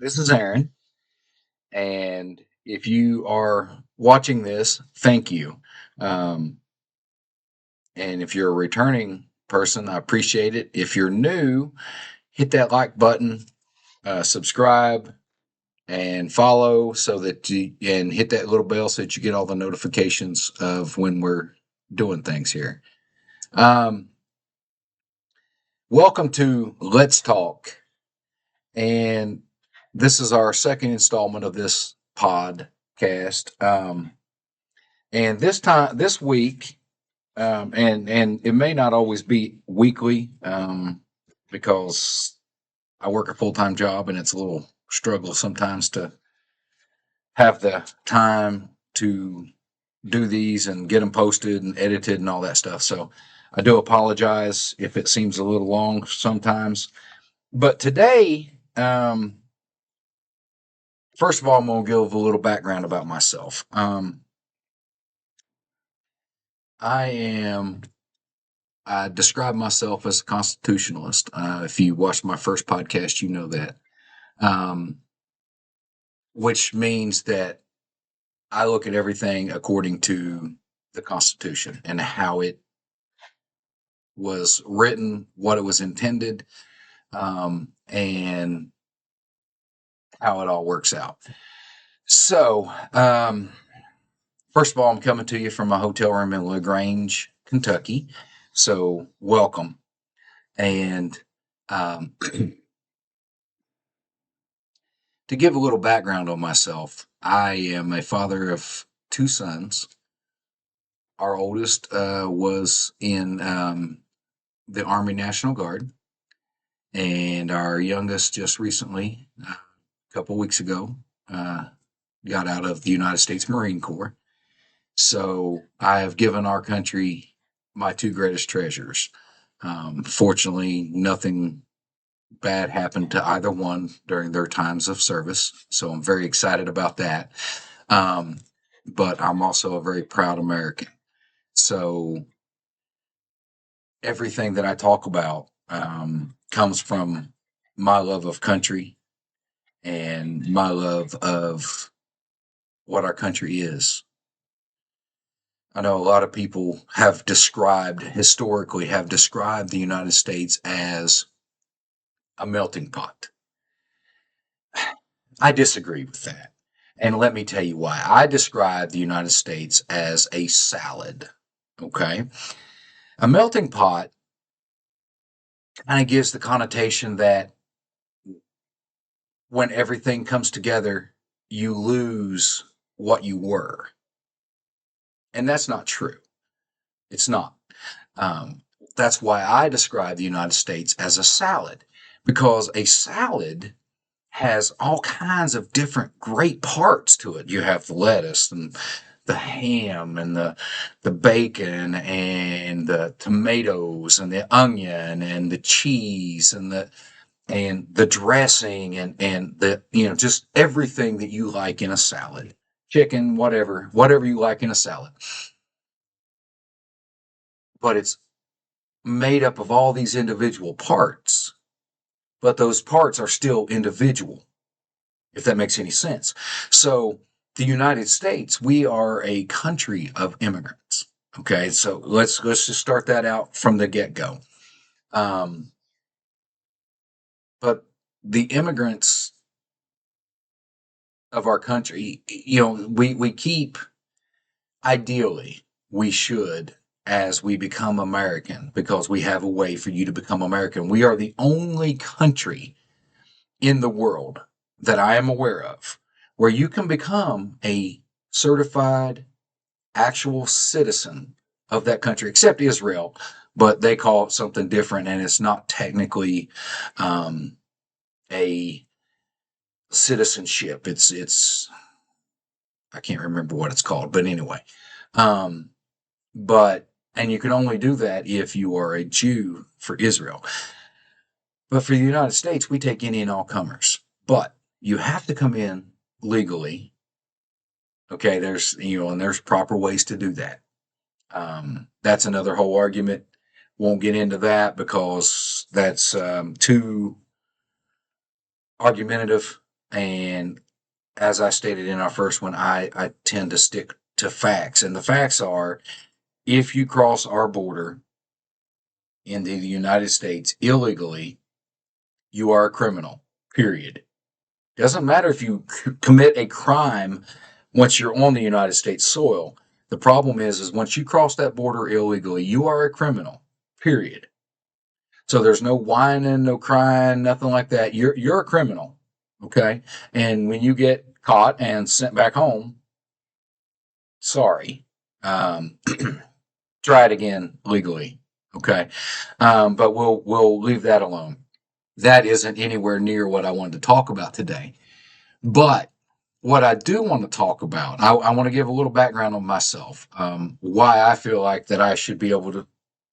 This is Aaron, and if you are watching this, thank you. Um, and if you're a returning person, I appreciate it. If you're new, hit that like button, subscribe, and follow and hit that little bell so that you get all the notifications of when we're doing things here. Um, Welcome to Let's Talk, and this is our second installment of this podcast. And this week, and it may not always be weekly, because I work a full time job and it's a little struggle sometimes to have the time to do these and get them posted and edited and all that stuff. So I do apologize if it seems a little long sometimes. But today, first of all, I'm going to give a little background about myself. I am I describe myself as a constitutionalist. If you watched my first podcast, you know that, um, which means that I look at everything according to the Constitution and how it was written, what it was intended, and how it all works out. So, first of all, I'm coming to you from a hotel room in LaGrange, Kentucky. So, welcome. And um, to give a little background on myself, I am a father of two sons. Our oldest was in the Army National Guard, and our youngest just recently, a couple weeks ago, uh, got out of the United States Marine Corps. So I have given our country my two greatest treasures. Fortunately, nothing bad happened to either one during their times of service. So I'm very excited about that. Um, but I'm also a very proud American. So everything that I talk about comes from my love of country and my love of what our country is. I know a lot of people historically have described the United States as a melting pot. I disagree with that. And let me tell you why. I describe the United States as a salad. Okay. A melting pot kind of gives the connotation that when everything comes together, you lose what you were. And that's not true. It's not. Um, that's why I describe the United States as a salad, because a salad has all kinds of different great parts to it. You have the lettuce and the ham and the bacon and the tomatoes and the onion and the cheese and the dressing and the just everything that you like in a salad, chicken, whatever you like in a salad. But it's made up of all these individual parts, but those parts are still individual, if that makes any sense. So the United States, we are a country of immigrants. Okay, so let's just start that out from the get go. Um, but the immigrants of our country, we keep, ideally, we should, as we become American, because we have a way for you to become American. We are the only country in the world that I am aware of where you can become a certified actual citizen of that country, except Israel, but they call it something different, and it's not technically a citizenship. It's I can't remember what it's called, but anyway, um, but and you can only do that if you are a Jew for Israel. But for the United States, we take any and all comers. But you have to come in legally. Okay, and there's proper ways to do that. That's another whole argument. Won't get into that because that's too argumentative. And as I stated in our first one, I tend to stick to facts. And the facts are, if you cross our border into the United States illegally, you are a criminal, period. Doesn't matter if you commit a crime once you're on the United States soil. The problem is once you cross that border illegally, you are a criminal, period. So there's no whining, no crying, nothing like that. You're a criminal, okay? And when you get caught and sent back home, sorry, um, try it again legally, okay? But we'll leave that alone. That isn't anywhere near what I wanted to talk about today. But what I do want to talk about, I want to give a little background on myself, why I feel like that I should be able to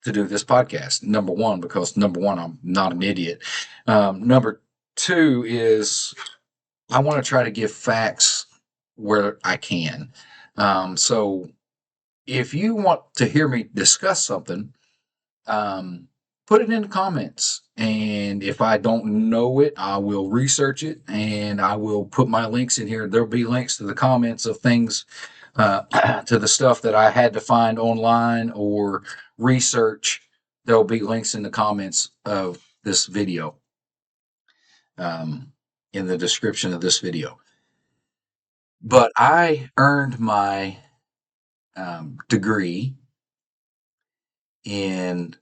do this podcast. Number one, because number one, I'm not an idiot. Number two is I want to try to give facts where I can. So if you want to hear me discuss something, put it in the comments. And if I don't know it, I will research it and I will put my links in here. There'll be links to the comments of things, to the stuff that I had to find online or research. There'll be links in the comments of this video, in the description of this video. But I earned my degree in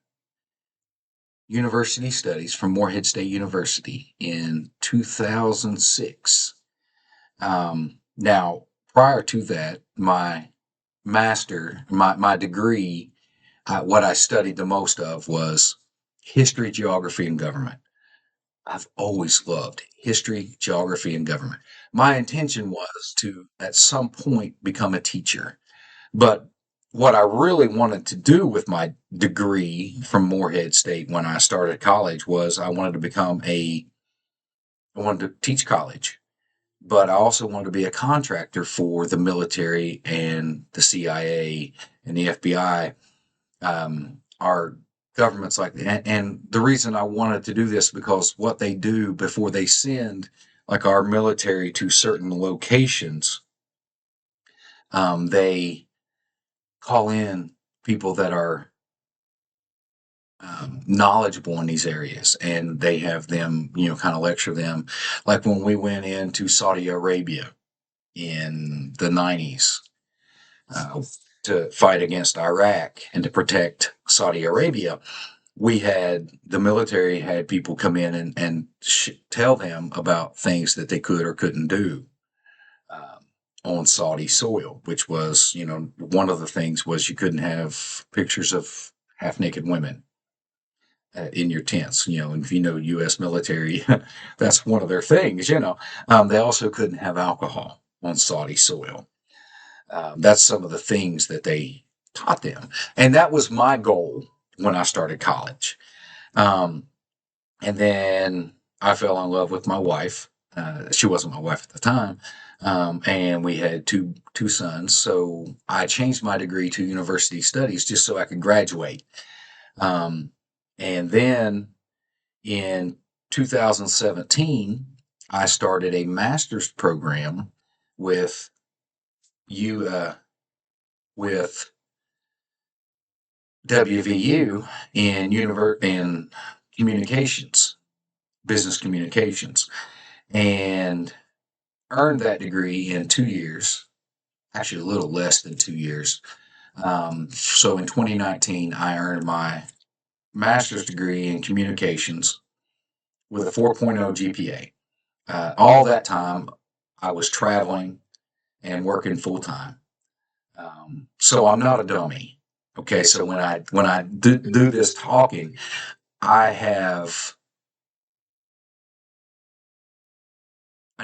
university studies from Morehead State University in 2006. Now, prior to that, my my degree, what I studied the most of was history, geography, and government. I've always loved history, geography, and government. My intention was to, at some point, become a teacher. But what I really wanted to do with my degree from Morehead State when I started college was I wanted to teach college, but I also wanted to be a contractor for the military and the CIA and the FBI, our governments like that. And the reason I wanted to do this because what they do before they send like our military to certain locations, they call in people that are knowledgeable in these areas and they have them, kind of lecture them. Like when we went into Saudi Arabia in the 90s, to fight against Iraq and to protect Saudi Arabia, the military had people come in and tell them about things that they could or couldn't do on Saudi soil, which was, one of the things was you couldn't have pictures of half naked women in your tents, and if U.S. military, that's one of their things, They also couldn't have alcohol on Saudi soil. That's some of the things that they taught them. And that was my goal when I started college. And then I fell in love with my wife. She wasn't my wife at the time. And we had two sons. So I changed my degree to university studies just so I could graduate. And then in 2017, I started a master's program with with WVU in communications, business communications, and earned that degree in 2 years, actually a little less than 2 years. So in 2019, I earned my master's degree in communications with a 4.0 GPA. All that time, I was traveling and working full time. So I'm not a dummy. Okay, so when I do this talking, I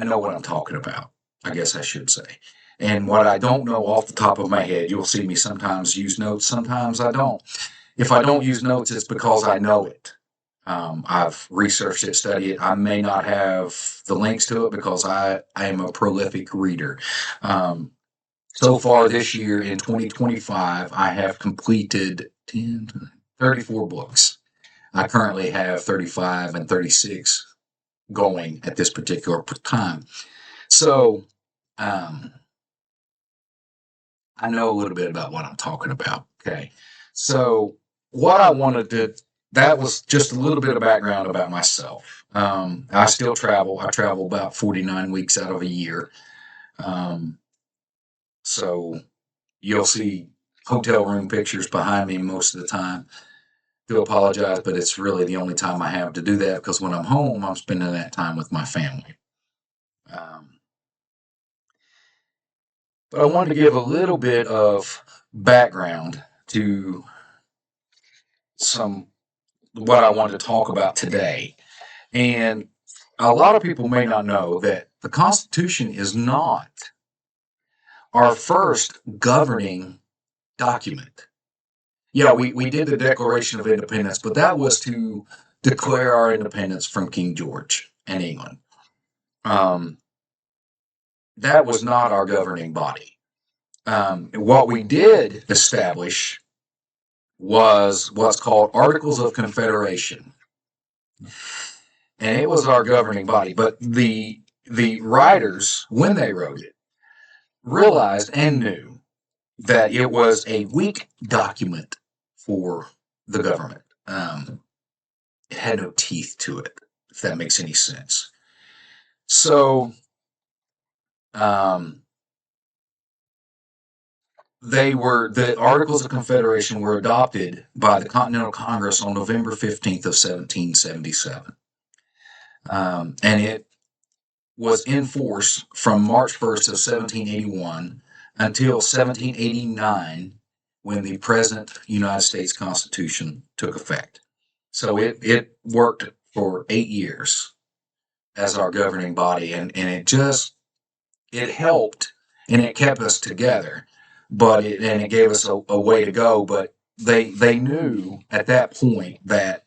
know what I'm talking about. I guess I should say. And what I don't know off the top of my head, you'll see me sometimes use notes, sometimes I don't. If I don't use notes, it's because I know it. I've researched it, studied it. I may not have the links to it because I am a prolific reader. So far this year in 2025, I have completed 34 books. I currently have 35 and 36 going at this particular time. So um, I know a little bit about what I'm talking about. Okay. So what I wanted to, that was just a little bit of background about myself. I still travel. I travel about 49 weeks out of a year. Um, so you'll see hotel room pictures behind me most of the time. Do apologize, but it's really the only time I have to do that because when I'm home, I'm spending that time with my family. Um, but I wanted to give a little bit of background to some what I wanted to talk about today. And a lot of people may not know that the Constitution is not our first governing document. Yeah, we did the Declaration of Independence, but that was to declare our independence from King George and England. Um, that was not our governing body. What we did establish was what's called Articles of Confederation, and it was our governing body. But the writers, when they wrote it, realized and knew that it was a weak document for the government. It had no teeth to it, if that makes any sense. So um, the Articles of Confederation were adopted by the Continental Congress on November 15th of 1777. And it was in force from March 1st of 1781 until 1789 when the present United States Constitution took effect. So it worked for 8 years as our governing body, and it helped and it kept us together, but it gave us a way to go. But they knew at that point that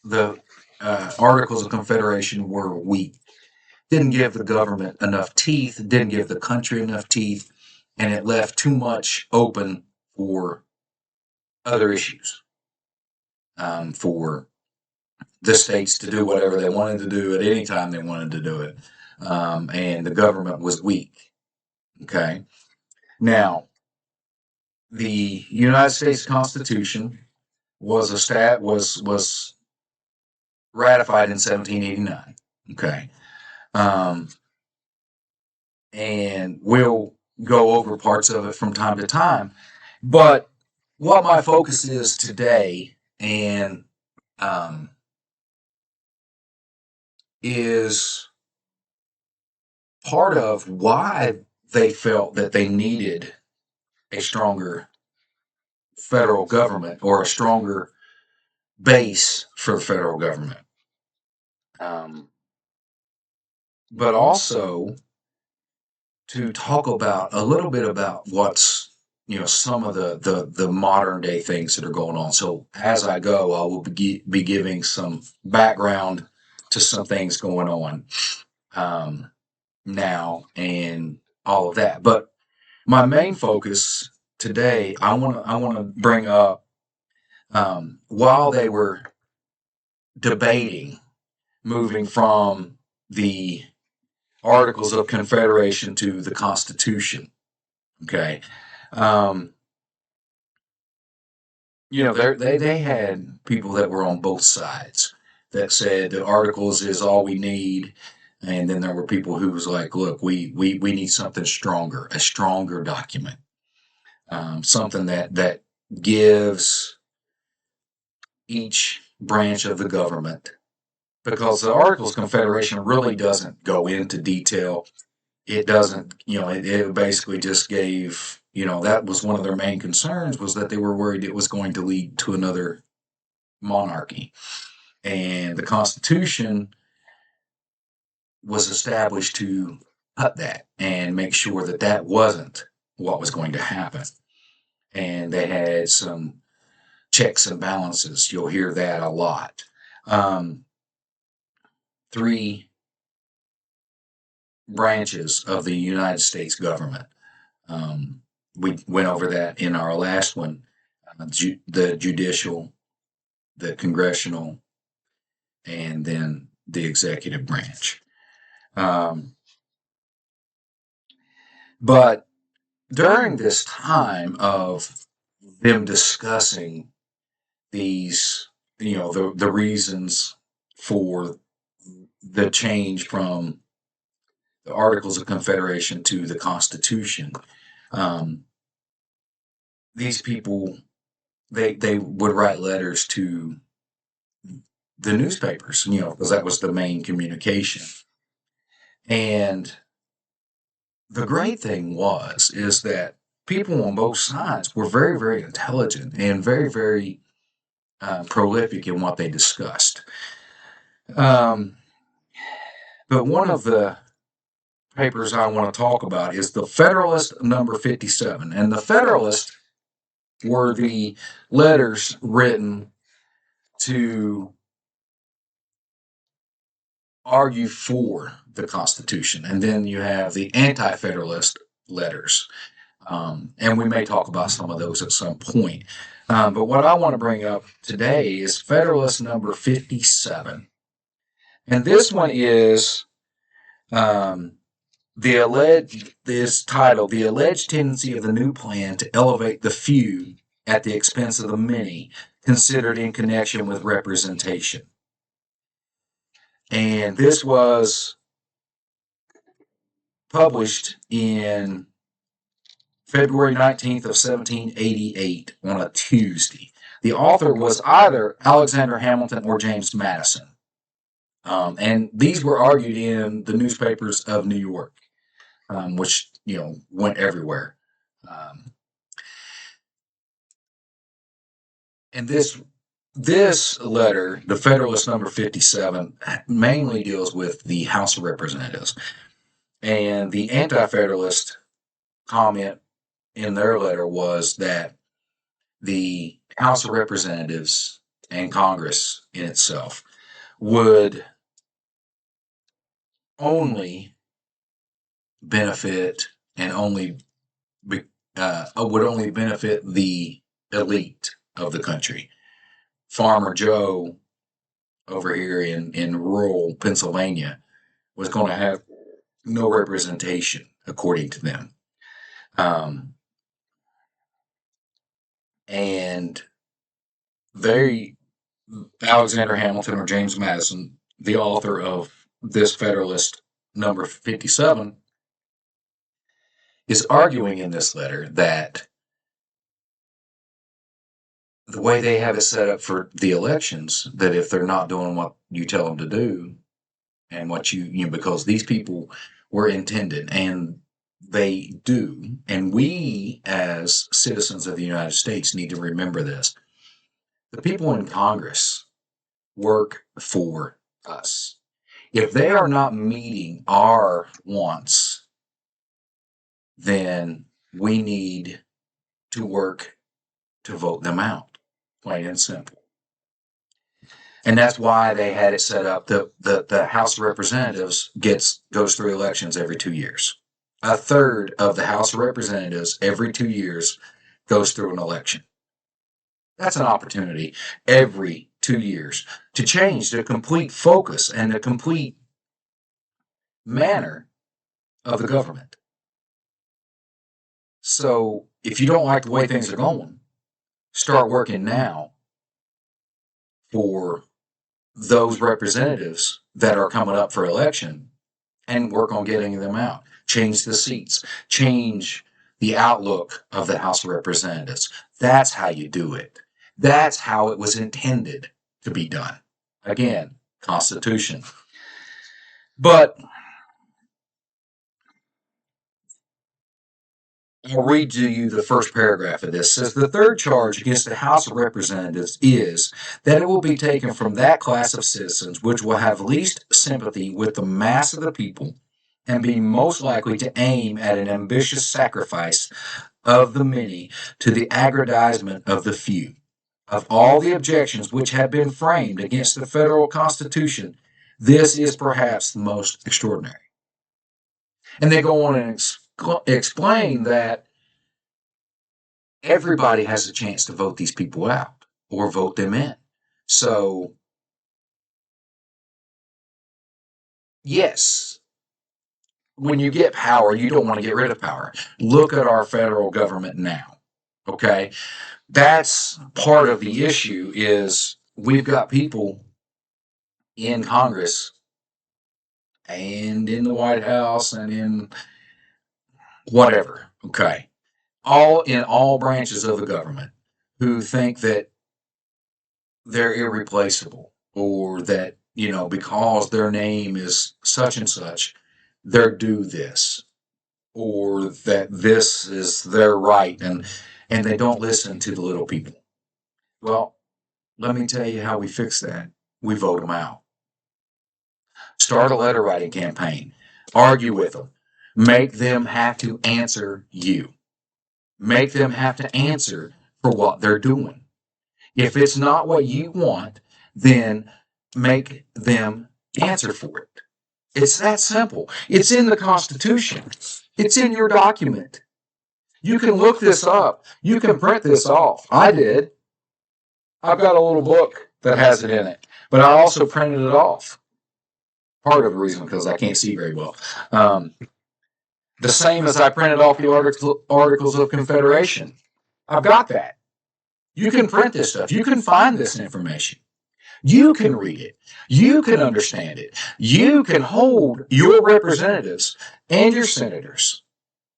the Articles of Confederation were weak, didn't give the government enough teeth, didn't give the country enough teeth, and it left too much open for other issues, for the states to do whatever they wanted to do at any time they wanted to do it. And the government was weak. Okay. Now, the United States Constitution was ratified in 1789. Okay. Um, and we'll go over parts of it from time to time. But what my focus is today and um, is part of why they felt that they needed a stronger federal government or a stronger base for the federal government. Um, but also to talk about a little bit about what's some of the modern day things that are going on. So as I go, I will be giving some background to some things going on now and all of that. But my main focus today, I want to bring up while they were debating moving from the Articles of Confederation to the Constitution. Okay. Um, they had people that were on both sides that said the Articles is all we need. And then there were people who was like, look, we need something stronger, a stronger document, something that gives each branch of the government, because the Articles of Confederation really doesn't go into detail. It doesn't, it basically just gave, that was one of their main concerns, was that they were worried it was going to lead to another monarchy. And the Constitution was established to cut that and make sure that that wasn't what was going to happen. And they had some checks and balances. You'll hear that a lot. Three branches of the United States government. We went over that in our last one, the judicial, the congressional, and then the executive branch. But during this time of them discussing these, the reasons for the change from the Articles of Confederation to the Constitution, um, these people they would write letters to the newspapers, because that was the main communication. And the great thing is that people on both sides were very, very intelligent and very, very prolific in what they discussed. Um, but one of the papers I want to talk about is the Federalist number 57. And the Federalist were the letters written to argue for the Constitution. And then you have the Anti-Federalist letters. And we may talk about some of those at some point. But what I want to bring up today is Federalist number 57. And this one is is titled The Alleged Tendency of the New Plan to Elevate the Few at the Expense of the Many, Considered in Connection with Representation. And this was published in February 19th of 1788 on a Tuesday. The author was either Alexander Hamilton or James Madison. And these were argued in the newspapers of New York, which, went everywhere. And this letter, the Federalist number 57, mainly deals with the House of Representatives. And the Anti-Federalist comment in their letter was that the House of Representatives and Congress in itself would only benefit and would only benefit the elite of the country. Farmer Joe over here in rural Pennsylvania was going to have no representation, according to them. And Alexander Hamilton or James Madison, the author of this Federalist number 57, is arguing in this letter that the way they have it set up for the elections, that if they're not doing what you tell them to do, and what because these people were intended, and they do, and we as citizens of the United States need to remember this. The people in Congress work for us. If they are not meeting our wants, then we need to work to vote them out, plain and simple. And that's why they had it set up. The House of Representatives goes through elections every 2 years. A third of the House of Representatives every 2 years goes through an election. That's an opportunity every 2 years to change the complete focus and the complete manner of the government. So if you don't like the way things are going, start working now for those representatives that are coming up for election and work on getting them out. Change the seats. Change the outlook of the House of Representatives. That's how you do it. That's how it was intended to be done. Again, Constitution. But I'll read to you the first paragraph of this. It says, the third charge against the House of Representatives is that it will be taken from that class of citizens which will have least sympathy with the mass of the people and be most likely to aim at an ambitious sacrifice of the many to the aggrandizement of the few. Of all the objections which have been framed against the federal Constitution, this is perhaps the most extraordinary. And they go on and explain that everybody has a chance to vote these people out or vote them in. So yes, when you get power, you don't want to get rid of power. Look at our federal government now. Okay, that's part of the issue. Is we've got people in Congress and in the White House and in whatever. Okay, all in all branches of the government who think that they're irreplaceable, or that, because their name is such and such, they're due this, or that this is their right, and they don't listen to the little people. Well, let me tell you how we fix that. We vote them out. Start a letter writing campaign. Argue with them. Make them have to answer you. Make them have to answer for what they're doing. If it's not what you want, then make them answer for it. It's that simple. It's in the Constitution. It's in your document. You can look this up. You can print this off. I did. I've got a little book that has it in it, but I also printed it off. Part of the reason because I can't see very well. The same as I printed off the Articles of Confederation. I've got that. You can print this stuff. You can find this information. You can read it. You can understand it. You can hold your representatives and your senators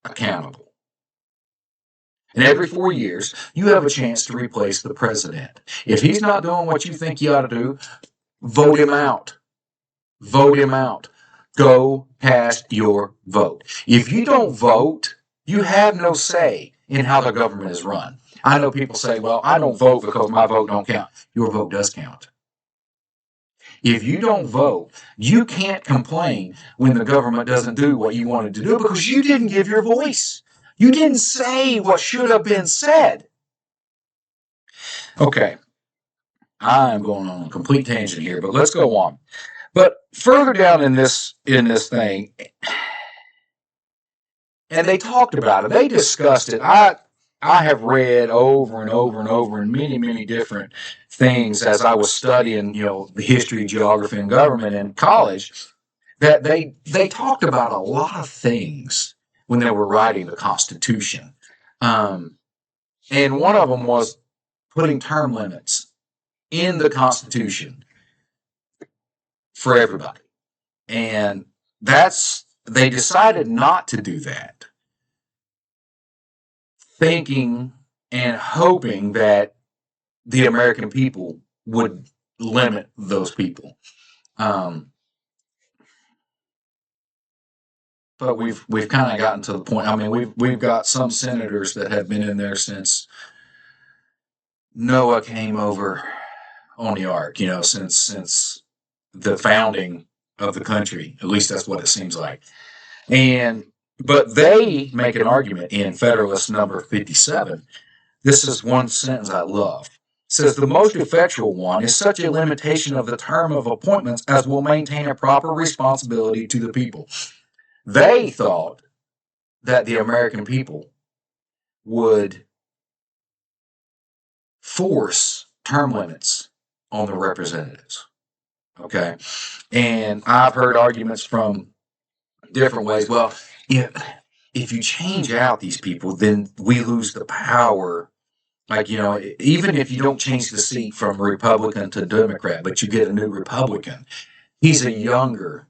accountable. And every 4 years, you have a chance to replace the president. If he's not doing what you think he ought to do, vote him out. Vote him out. Go cast your vote. If you don't vote, you have no say in how the government is run. I know people say, well, I don't vote because my vote don't count. Your vote does count. If you don't vote, you can't complain when the government doesn't do what you wanted to do because you didn't give your voice. You didn't say what should have been said. Okay, I'm going on a complete tangent here, but let's go on. But further down in this thing, and they talked about it, they discussed it. I have read over and over and over in many, many different things as I was studying, the history, geography, and government in college, that they talked about a lot of things when they were writing the Constitution. And one of them was putting term limits in the Constitution for everybody. And they decided not to do that, thinking and hoping that the American people would limit those people. But we've kind of gotten to the point. I mean, we've got some senators that have been in there since Noah came over on the ark. Since the founding of the country. At least that's what it seems like. But they make an argument in Federalist number 57. This is one sentence I love. It says, the most effectual one is such a limitation of the term of appointments as will maintain a proper responsibility to the people. They thought that the American people would force term limits on the representatives. Okay. And I've heard arguments from different ways. Well, if you change out these people, then we lose the power. Like, even if you don't change the seat from Republican to Democrat, but you get a new Republican, he's a younger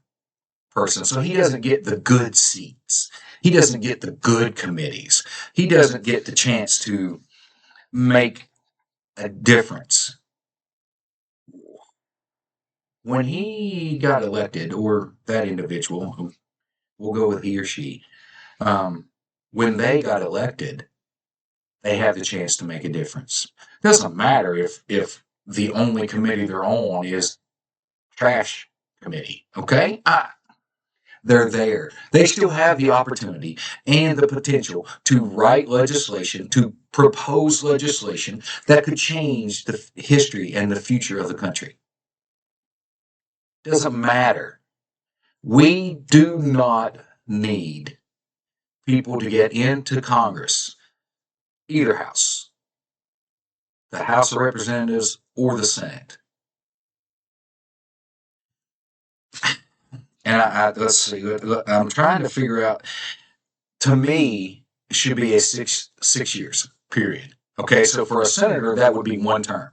person, so he doesn't get the good seats. He doesn't get the good committees. He doesn't get the chance to make a difference. When he got elected, or that individual, we'll go with he or she, when they got elected, they had the chance to make a difference. It doesn't matter if the only committee they're on is trash committee, okay? They're there. They still have the opportunity and the potential to write legislation, to propose legislation that could change the history and the future of the country. Doesn't matter. We do not need people to get into Congress, either house, the House of Representatives or the Senate. And let's see. I'm trying to figure out. To me, it should be a 6 years period. Okay, so for a senator, that would be one term.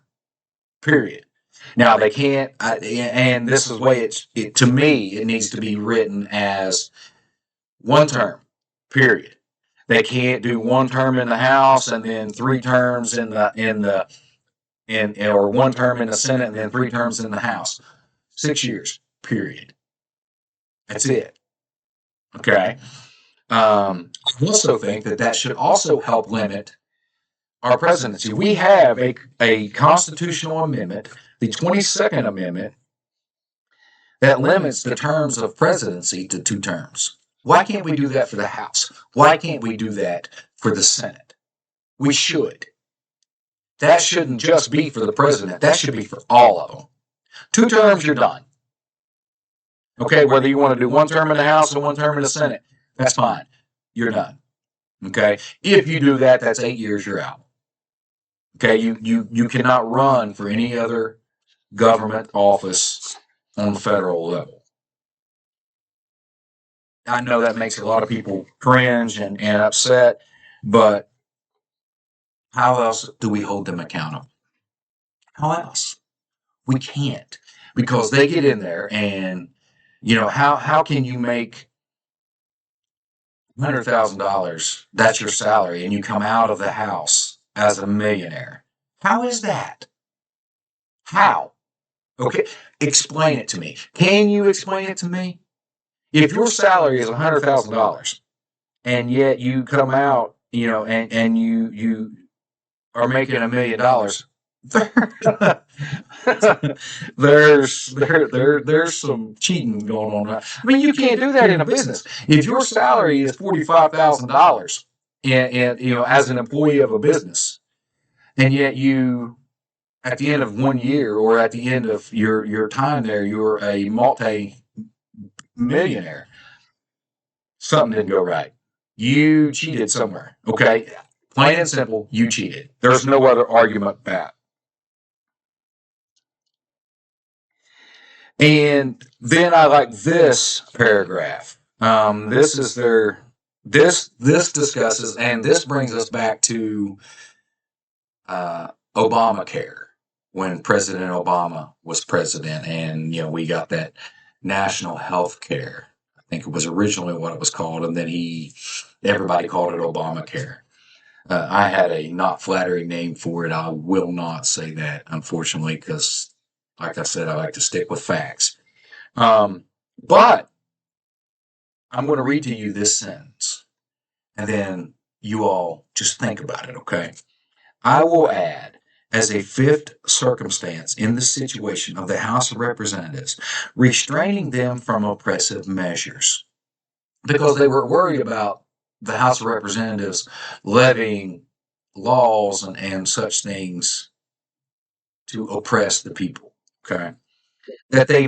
Period. Now they can't, and this is the way to me, it needs to be written as one term. Period. They can't do one term in the House and then 3 terms or one term in the Senate and then 3 terms in the House. 6 years. Period. That's it. Okay. I also think that should also help limit our presidency. We have a constitutional amendment, the 22nd Amendment, that limits the terms of presidency to 2 terms. Why can't we do that for the House? Why can't we do that for the Senate? We should. That shouldn't just be for the president. That should be for all of them. 2 terms, you're done. Okay, whether you want to do 1 term in the House or 1 term in the Senate, that's fine. You're done. Okay, if you do that, that's 8 years, you're out. Okay, you cannot run for any other government office on the federal level. I know that makes a lot of people cringe and upset, but how else do we hold them accountable? How else? We can't, because they get in there and, how can you make $100,000? That's your salary, and you come out of the House as a millionaire. How is that? How? Okay, explain it to me. Can you explain it to me? If your salary is $100,000 and yet you come out, and you are making $1 million, there's some cheating going on. I mean, you can't do that in a business. If your salary is $45,000 and as an employee of a business, and yet you, at the end of 1 year or at the end of your time there, you're a multi-millionaire, something didn't go right. You cheated somewhere. Okay, plain and simple, you cheated. There's no other argument back. And then I like this paragraph. This is this discusses, and this brings us back to Obamacare, when President Obama was president, and we got that national health care. I think it was originally what it was called, and then everybody called it Obamacare. I had a not flattering name for it. I will not say that, unfortunately, because, like I said, I like to stick with facts. But I'm going to read to you this sentence, and then you all just think about it, okay? I will add, as a fifth circumstance in the situation of the House of Representatives, restraining them from oppressive measures, because they were worried about the House of Representatives levying laws and such things to oppress the people. Okay, that they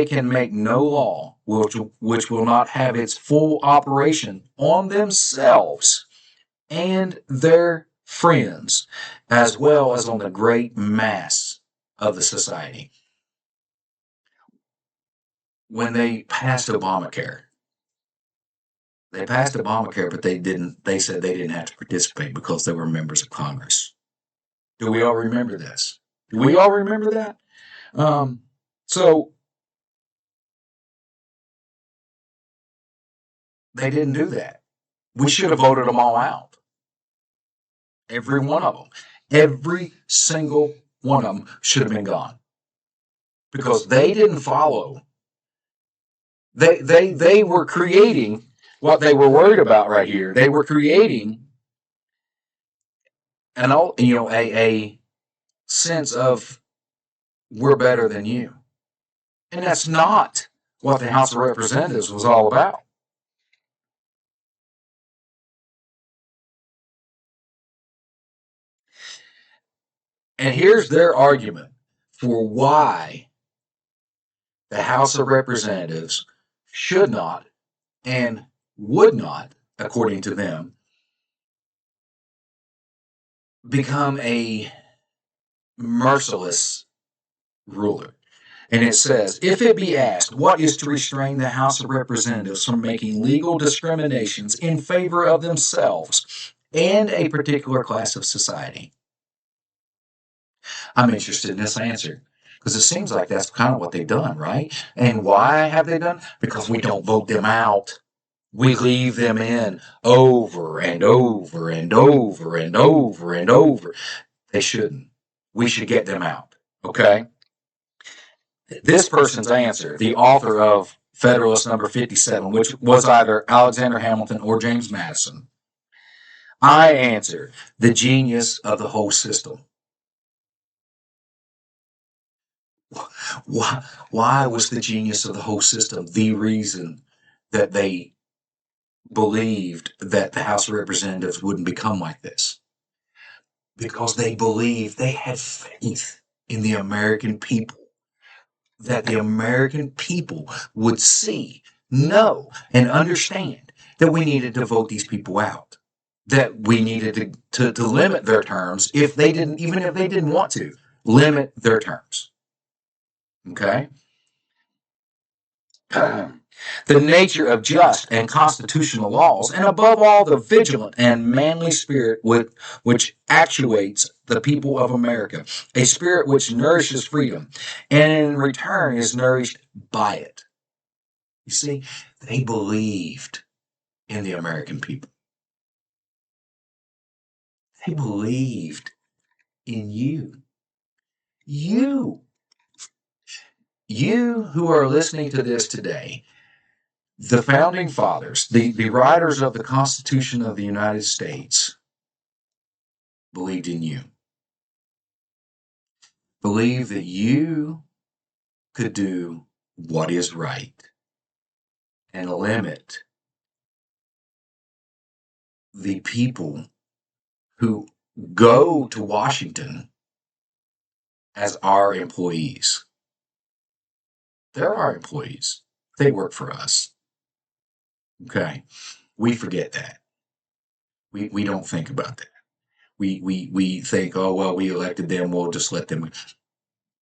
can make no law which will not have its full operation on themselves and their friends, as well as on the great mass of the society. When they passed Obamacare, but they said they didn't have to participate because they were members of Congress. Do we all remember this? Do we all remember that? So they didn't do that. We should have voted them all out. Every one of them. Every single one of them should have been gone. Because they didn't follow. They were creating what they were worried about right here. They were creating a sense of we're better than you. And that's not what the House of Representatives was all about. And here's their argument for why the House of Representatives should not and would not, according to them, become a merciless ruler. And it says, if it be asked, what is to restrain the House of Representatives from making legal discriminations in favor of themselves and a particular class of society? I'm interested in this answer because it seems like that's kind of what they've done, right? And why have they done? Because we don't vote them out. We leave them in over and over and over and over and over. They shouldn't. We should get them out. Okay? This person's answer, the author of Federalist number 57, which was either Alexander Hamilton or James Madison, I answer the genius of the whole system. Why was the genius of the whole system the reason that they believed that the House of Representatives wouldn't become like this? Because they believed, they had faith in the American people, that the American people would see, know, and understand that we needed to vote these people out, that we needed to limit their terms if they didn't, even if they didn't want to, limit their terms. Okay? The nature of just and constitutional laws, and above all, the vigilant and manly spirit which actuates the people of America, a spirit which nourishes freedom, and in return is nourished by it. You see, they believed in the American people. They believed in you. You who are listening to this today, the founding fathers, the writers of the Constitution of the United States, believed in you. Believe that you could do what is right and limit the people who go to Washington as our employees. They're our employees. They work for us. Okay? We forget that. We don't think about that. We think, oh, well, we elected them, we'll just let them.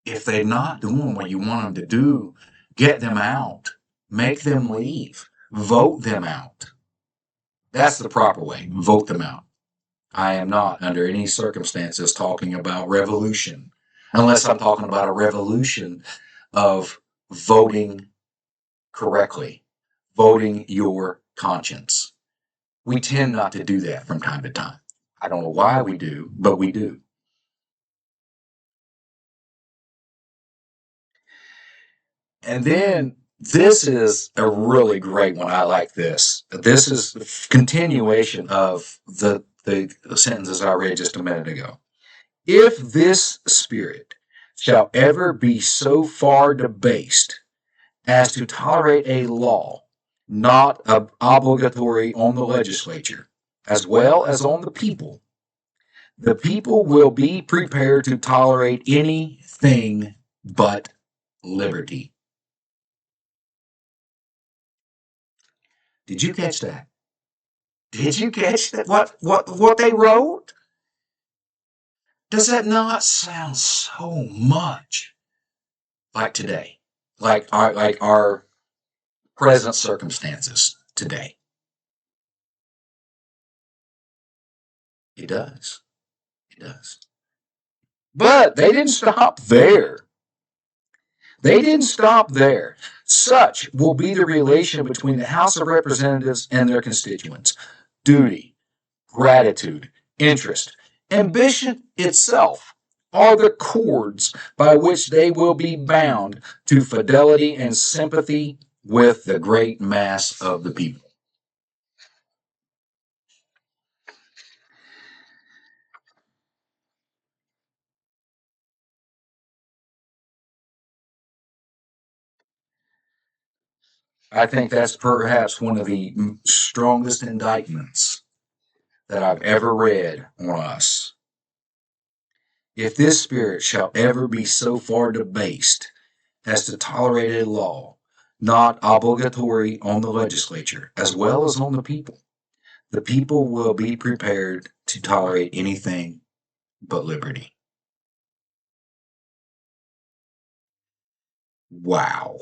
If they're not doing what you want them to do, get them out. Make them leave. Vote them out. That's the proper way. Vote them out. I am not, under any circumstances, talking about revolution, unless I'm talking about a revolution of voting correctly, voting your conscience. We tend not to do that from time to time. I don't know why we do, but we do. And then this is a really great one. I like this. This is a continuation of the sentences I read just a minute ago. If this spirit shall ever be so far debased as to tolerate a law not obligatory on the legislature, as well as on the people will be prepared to tolerate anything but liberty. Did you catch that? Did you catch that? What they wrote? Does that not sound so much like today? Like our present circumstances today? It does. It does. But they didn't stop there. They didn't stop there. Such will be the relation between the House of Representatives and their constituents. Duty, gratitude, interest, ambition itself are the cords by which they will be bound to fidelity and sympathy with the great mass of the people. I think that's perhaps one of the strongest indictments that I've ever read on us. If this spirit shall ever be so far debased as to tolerate a law not obligatory on the legislature as well as on the people will be prepared to tolerate anything but liberty. Wow.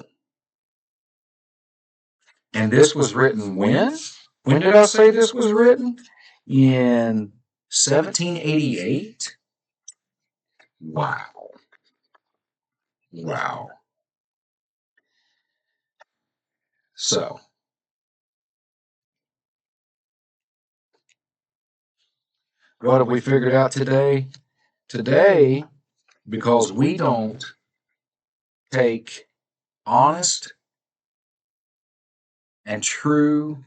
And this was written when? When did I say this was written? In 1788? Wow. Wow. So, what have we figured out today? Today, because we don't take honest and true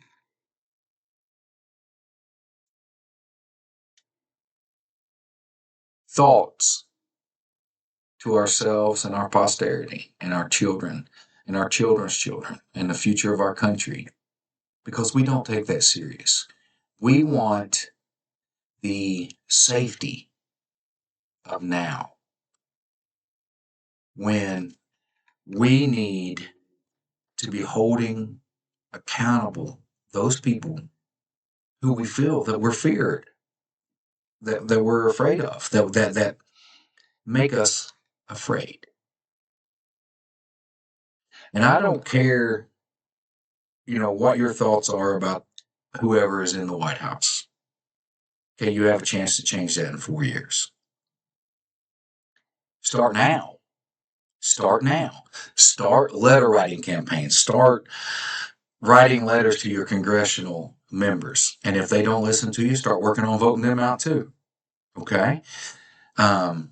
thoughts to ourselves and our posterity and our children and our children's children and the future of our country, because we don't take that serious. We want the safety of now when we need to be holding accountable those people who we feel that we're feared, that we're afraid of, that make us afraid. And I don't care, what your thoughts are about whoever is in the White House. Okay, you have a chance to change that in 4 years. Start now. Start now. Start letter writing campaigns. Start writing letters to your congressional members. And if they don't listen to you, start working on voting them out too. Okay? But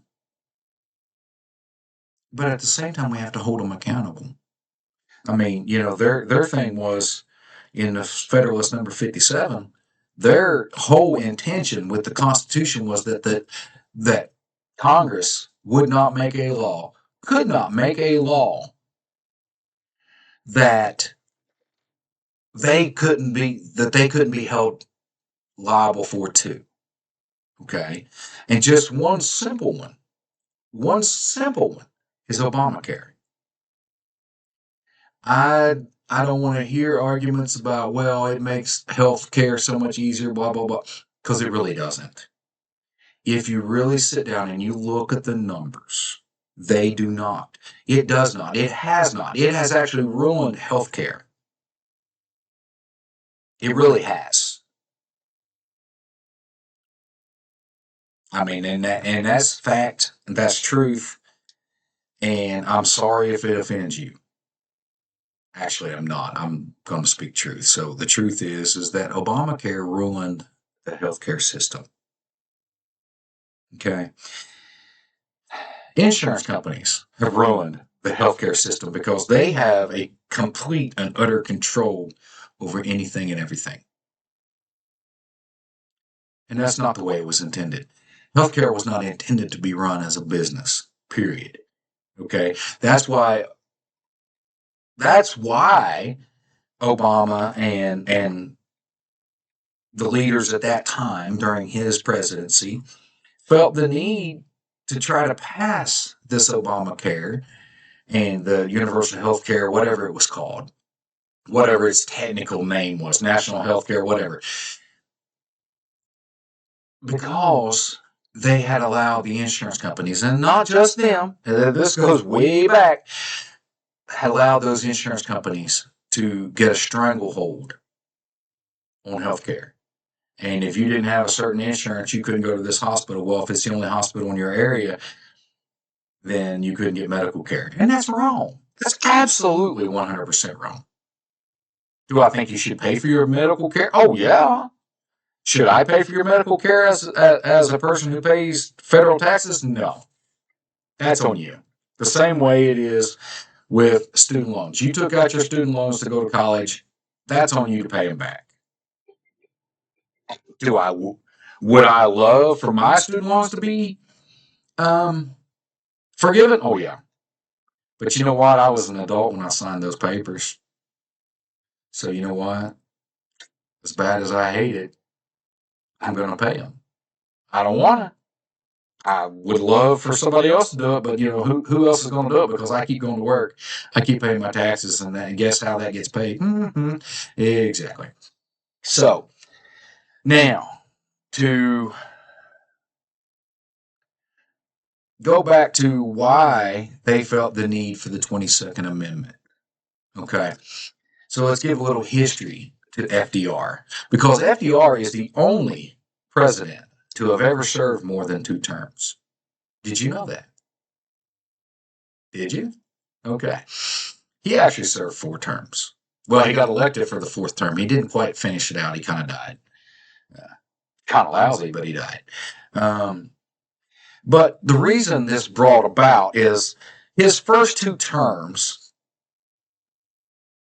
at the same time, we have to hold them accountable. I mean, their thing was in the Federalist number 57, their whole intention with the Constitution was that Congress would not make a law, could not make a law that they couldn't be held liable for too. Okay? And just one simple one is Obamacare. I don't want to hear arguments about, well, it makes health care so much easier, blah, blah, blah, because it really doesn't. If you really sit down and you look at the numbers, they do not. It does not. It has not. It has actually ruined healthcare. It really has. I mean, and that's fact, and that's truth. And I'm sorry if it offends you. Actually, I'm not. I'm going to speak truth. So the truth is that Obamacare ruined the healthcare system. Okay. Insurance companies have ruined the healthcare system because they have a complete and utter control over anything and everything. And that's not the way it was intended. Healthcare was not intended to be run as a business, period. Okay? That's why Obama and the leaders at that time during his presidency felt the need to try to pass this Obamacare and the universal health care, whatever it was called, whatever its technical name was, national health care, whatever, because they had allowed the insurance companies, and not just them, this goes way back, had allowed those insurance companies to get a stranglehold on healthcare. And if you didn't have a certain insurance, you couldn't go to this hospital. Well, if it's the only hospital in your area, then you couldn't get medical care. And that's wrong. That's absolutely 100% wrong. Do I think you should pay for your medical care? Oh, yeah. Should I pay for your medical care as a person who pays federal taxes? No. That's on you. The same way it is with student loans. You took out your student loans to go to college. That's on you to pay them back. Would I love for my student loans to be forgiven? Oh, yeah. But you know what? I was an adult when I signed those papers. So you know what? As bad as I hate it, I'm going to pay them. I don't want to. I would love for somebody else to do it, but who else is going to do it? Because I keep going to work, I keep paying my taxes, and guess how that gets paid? Mm-hmm. Exactly. So now to go back to why they felt the need for the 22nd Amendment. Okay. So let's give a little history to FDR, because FDR is the only president to have ever served more than 2 terms. Did you know that? Did you? Okay. He actually served 4 terms. Well, he got elected for the 4th term. He didn't quite finish it out. He kind of died. Kind of lousy, but he died. But the reason this brought about is his first 2 terms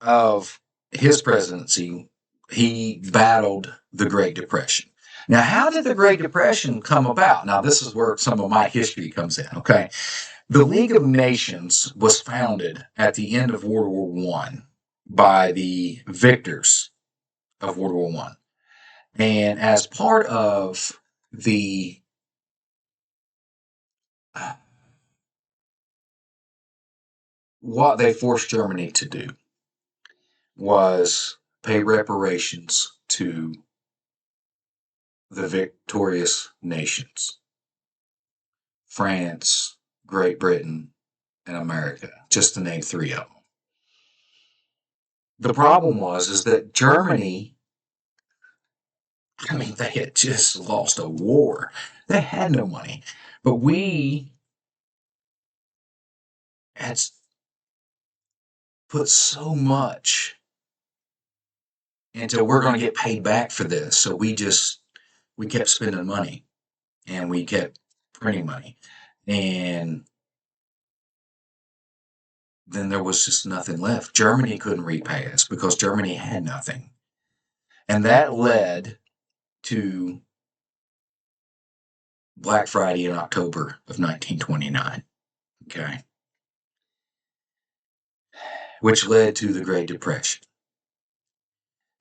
of his presidency, he battled the Great Depression. Now, how did the Great Depression come about? Now, this is where some of my history comes in, okay? The League of Nations was founded at the end of World War I by the victors of World War I. And as part of the what they forced Germany to do was pay reparations to the victorious nations: France, Great Britain, and America, just to name 3 of them. The problem is that Germany, I mean, they had just lost a war. They had no money. But we had put so much into, we're going to get paid back for this. So we kept spending money, and we kept printing money. And then there was just nothing left. Germany couldn't repay us because Germany had nothing. And that led to Black Friday in October of 1929, okay, which led to the Great Depression.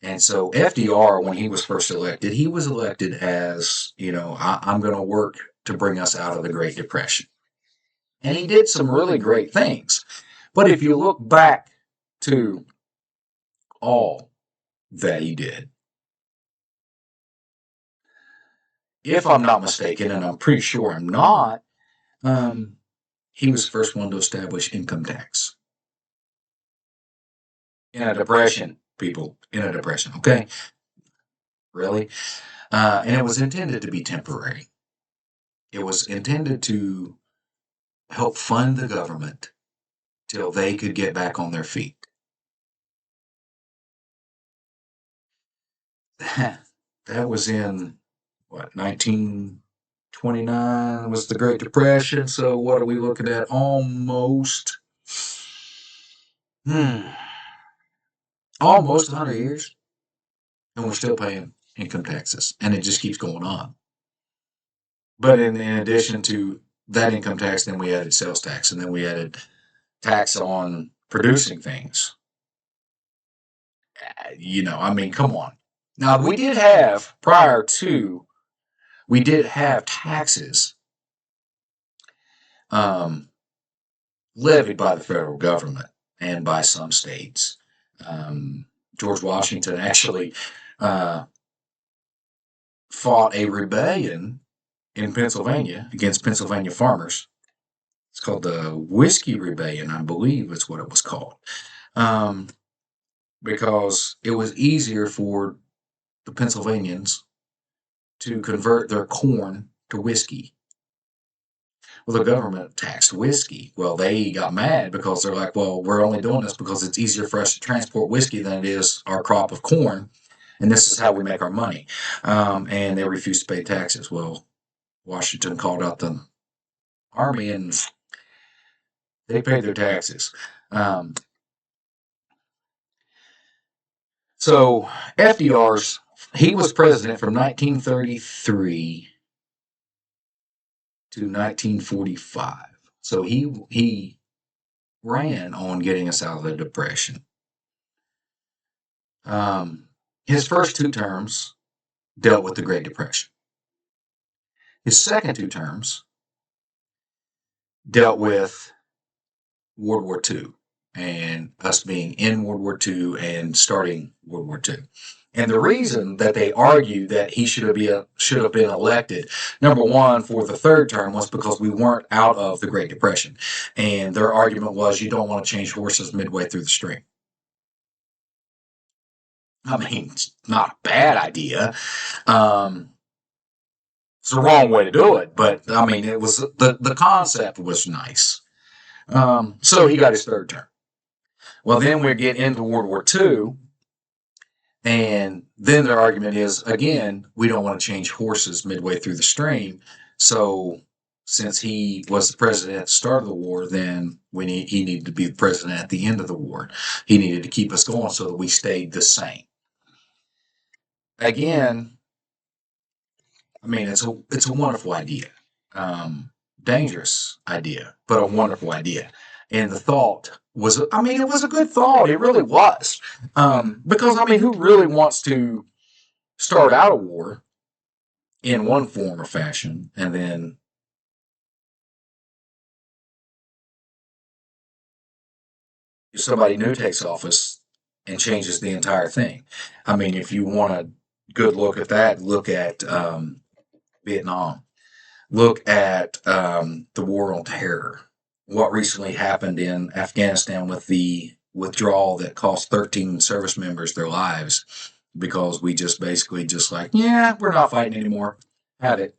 And so FDR, when he was first elected, he was elected as, I'm going to work to bring us out of the Great Depression. And he did some really great things. But if you look back to all that he did, if I'm not mistaken, and I'm pretty sure I'm not, he was the first one to establish income tax. In a depression, people, in a depression, okay? Really? And it was intended to be temporary. It was intended to help fund the government till they could get back on their feet. That was in, 1929 was the Great Depression. So what are we looking at? Almost, almost 100 years. And we're still paying income taxes. And it just keeps going on. But in addition to that income tax, then we added sales tax, and then we added tax on producing things. I mean, come on. Now, we did have taxes levied by the federal government and by some states. George Washington actually fought a rebellion in Pennsylvania against Pennsylvania farmers. It's called the Whiskey Rebellion, I believe is what it was called, because it was easier for the Pennsylvanians to convert their corn to whiskey. Well, the government taxed whiskey. Well, they got mad because they're like, well, we're only doing this because it's easier for us to transport whiskey than it is our crop of corn, and this is how we make our money. And they refused to pay taxes. Well, Washington called out the army, and they paid their taxes. So he was president from 1933 to 1945. So he ran on getting us out of the Depression. His first 2 terms dealt with the Great Depression. His second 2 terms dealt with World War II and us being in World War II and starting World War II. And the reason that they argued that he should have been elected, number one, for the third term was because we weren't out of the Great Depression. And their argument was you don't want to change horses midway through the stream. I mean, it's not a bad idea. It's the wrong way to do it, but I mean, it was the concept was nice. So he got his third term. Well, then we get into World War II, and then their argument is again, we don't want to change horses midway through the stream. So since he was the president at the start of the war, then he needed to be the president at the end of the war. He needed to keep us going so that we stayed the same. Again, I mean, it's a wonderful idea, dangerous idea, but a wonderful idea. And the thought was, I mean, it was a good thought. It really was, because I mean, who really wants to start out a war in one form or fashion, and then somebody new takes office and changes the entire thing? I mean, if you want a good look at that, look at Vietnam. Look at the war on terror. What recently happened in Afghanistan with the withdrawal that cost 13 service members their lives because we just basically just like, yeah, we're not fighting anymore. Had it.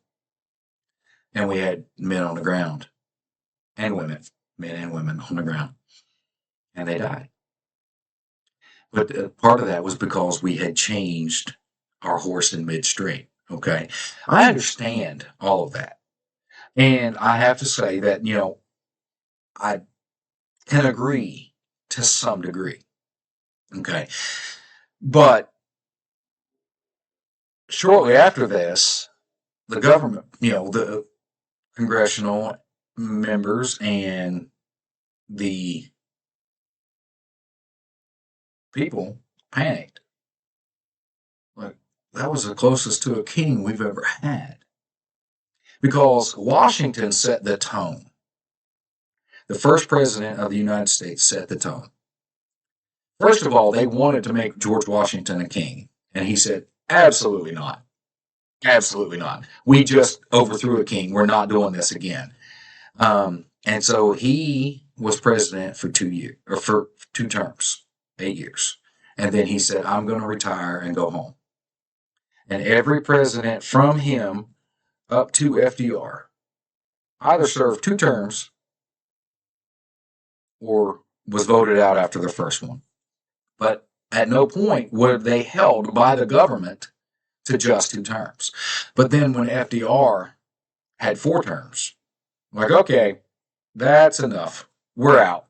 And we had men on the ground and women, men and women on the ground, and they died. But part of that was because we had changed our horse in midstream. Okay. I understand all of that. And I have to say that, I can agree to some degree. Okay. But shortly after this, the government, the congressional members and the people panicked. Like, that was the closest to a king we've ever had. Because Washington set the tone. The first president of the United States set the tone. First of all, they wanted to make George Washington a king. And he said, absolutely not. Absolutely not. We just overthrew a king. We're not doing this again. And so he was president for 2 years, or for 2 terms, 8 years. And then he said, I'm going to retire and go home. And every president from him up to FDR either served 2 terms or was voted out after the first one. But at no point were they held by the government to just 2 terms. But then when FDR had 4 terms, like, okay, that's enough. We're out.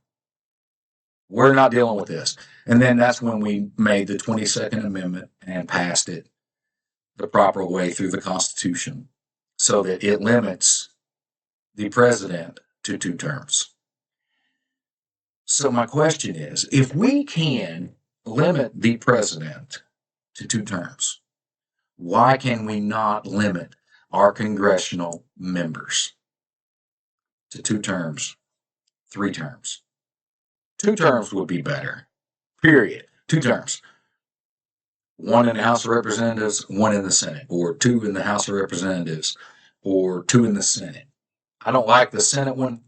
We're not dealing with this. And then that's when we made the 22nd Amendment and passed it the proper way through the Constitution so that it limits the president to 2 terms. So my question is, if we can limit the president to 2 terms, why can we not limit our congressional members to 2 terms, 3 terms? 2 terms would be better, period. 2 terms. 1 in the House of Representatives, 1 in the Senate, or 2 in the House of Representatives, or 2 in the Senate. I don't like the Senate one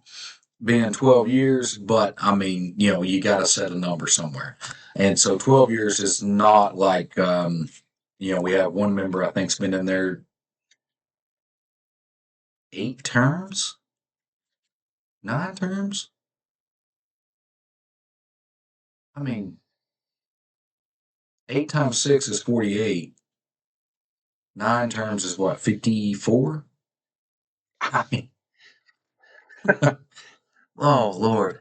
being 12 years, but I mean, you got to set a number somewhere. And so 12 years is not like, we have one member, I think, has been in there 8 terms, 9 terms. I mean, 8 times 6 is 48. 9 terms is what, 54? I mean, oh, Lord.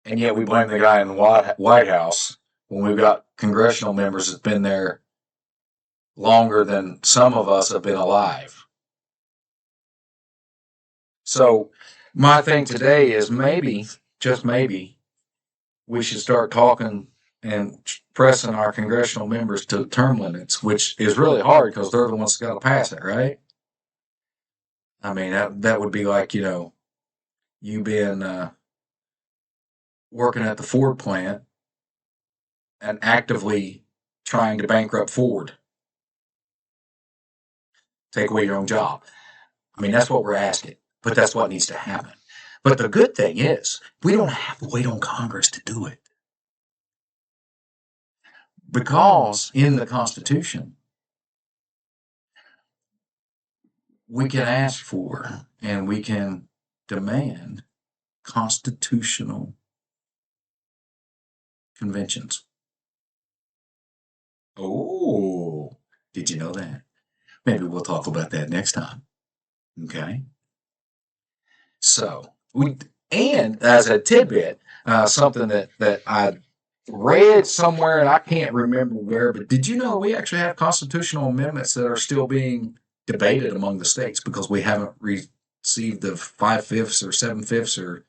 And yet we blame the guy in the White House when we've got congressional members that's been there longer than some of us have been alive. So my thing today is maybe, just maybe, we should start talking and pressing our congressional members to term limits, which is really hard because they're the ones that got to pass it, right? I mean, that would be like, you been working at the Ford plant and actively trying to bankrupt Ford, take away your own job. I mean, that's what we're asking, but that's what needs to happen. But the good thing is, we don't have to wait on Congress to do it. Because in the Constitution, we can ask for and we can demand constitutional conventions. Oh, did you know that? Maybe we'll talk about that next time. Okay. So and as a tidbit, something that I read somewhere and I can't remember where, but did you know we actually have constitutional amendments that are still being debated among the states because we haven't received the 5/5 or 7/5 or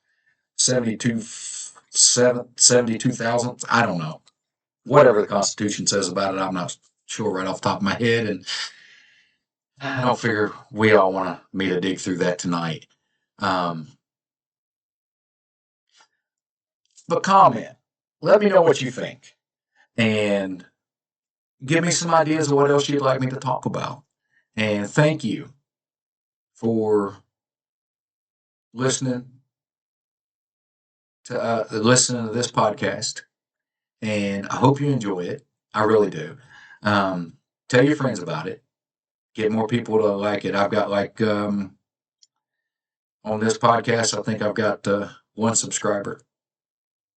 72,000? I don't know. Whatever the Constitution says about it, I'm not sure right off the top of my head, and I don't figure we all want me to dig through that tonight. But comment. Let me know what you think. And give me some ideas of what else you'd like me to talk about. And thank you for listening to this podcast. And I hope you enjoy it. I really do. Tell your friends about it. Get more people to like it. I've got on this podcast, I think I've got 1 subscriber.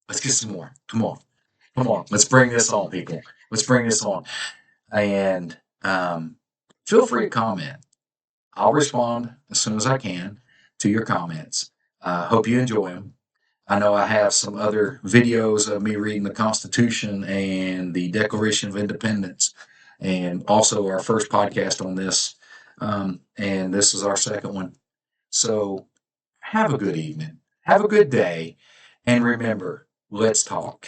Let's get some more. Come on. Come on. Let's bring this on, people. Let's bring this on. And feel free to comment. I'll respond as soon as I can to your comments. Hope you enjoy them. I know I have some other videos of me reading the Constitution and the Declaration of Independence, and also our first podcast on this. And this is our second one. So have a good evening. Have a good day. And remember, let's talk.